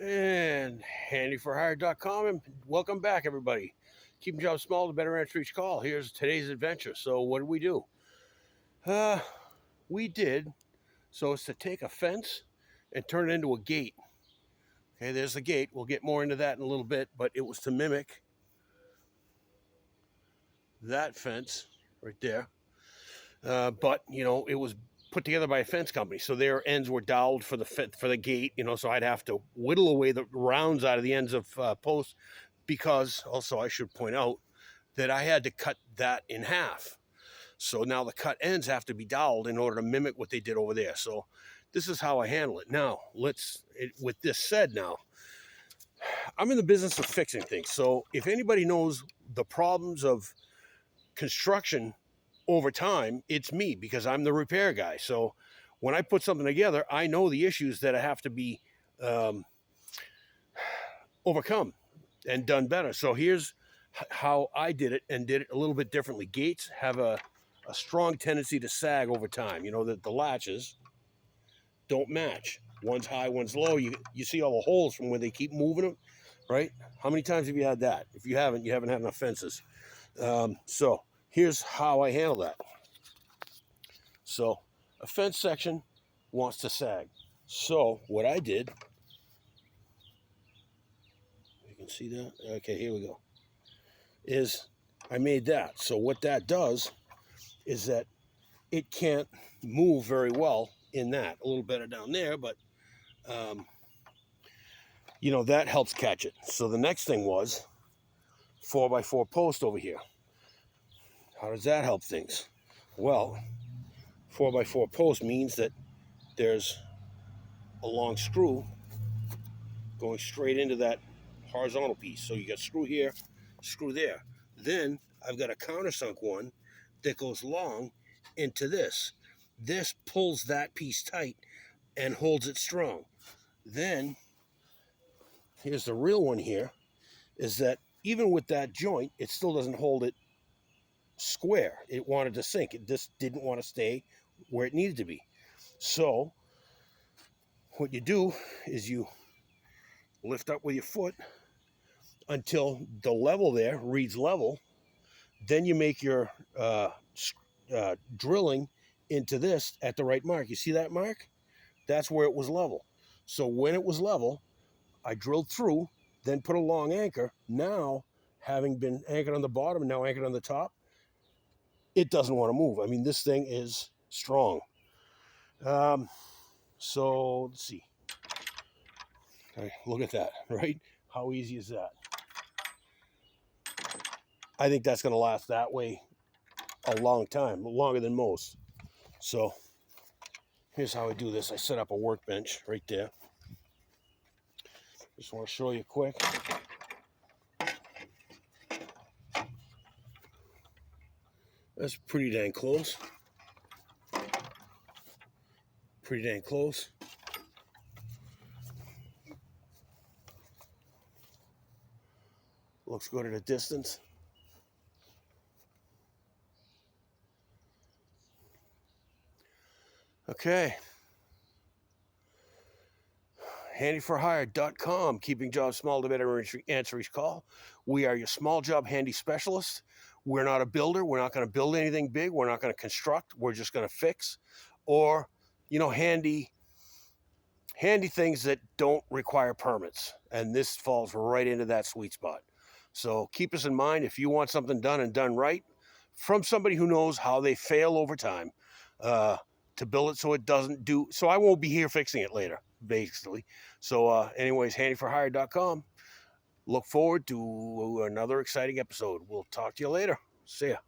And handyforhire.com, and welcome back, everybody. Keeping jobs small, the better answer each call. Here's today's adventure. So, what did we do? Uh, we did so it's to take a fence and turn it into a gate. Okay, there's the gate. We'll get more into that in a little bit, but it was to mimic that fence right there. But it was put together by a fence company, so their ends were doweled for the gate. So I'd have to whittle away the rounds out of the ends of posts, because also I should point out that I had to cut that in half. So now the cut ends have to be doweled in order to mimic what they did over there. So this is how I handle it. Now, with this said, now I'm in the business of fixing things. So if anybody knows the problems of construction over time, it's me, because I'm the repair guy. So when I put something together, I know the issues that have to be overcome and done better. So here's how I did it, and did it a little bit differently. Gates have a strong tendency to sag over time. That the latches don't match. One's high, one's low. You see all the holes from where they keep moving them, right? How many times have you had that? If you haven't had enough fences. So here's how I handle that. So a fence section wants to sag. So what I did, you can see that? Okay, here we go. Is I made that. So what that does is that it can't move very well in that. A little better down there, but that helps catch it. So the next thing was 4x4 post over here. How does that help things? Well, 4x4 post means that there's a long screw going straight into that horizontal piece. So you got screw here, screw there. Then I've got a countersunk one that goes long into this. This pulls that piece tight and holds it strong. Then here's the real one here, is that even with that joint, it still doesn't hold it square. It wanted to sink. It just didn't want to stay where it needed to be. So what you do is you lift up with your foot until the level there reads level. Then you make your drilling into this at the right mark. You see that mark? That's where it was level. So when it was level, I drilled through, then put a long anchor. Now, having been anchored on the bottom and now anchored on the top, it doesn't want to move. I mean, this thing is strong. So let's see. Okay, look at that, right? How easy is that? I think that's going to last that way a long time, longer than most. So here's how I do this. I set up a workbench right there. Just want to show you quick. That's pretty dang close. Pretty dang close. Looks good at a distance. Okay. handyforhire.com, keeping jobs small to better answer each call. We are your small job handy specialist. We're not a builder. We're not going to build anything big. We're not going to construct. We're just going to fix, or handy things that don't require permits. And this falls right into that sweet spot. So keep us in mind if you want something done and done right from somebody who knows how they fail over time, to build it so it doesn't do. So I won't be here fixing it later, basically. So anyways, handyforhire.com. Look forward to another exciting episode. We'll talk to you later. See ya.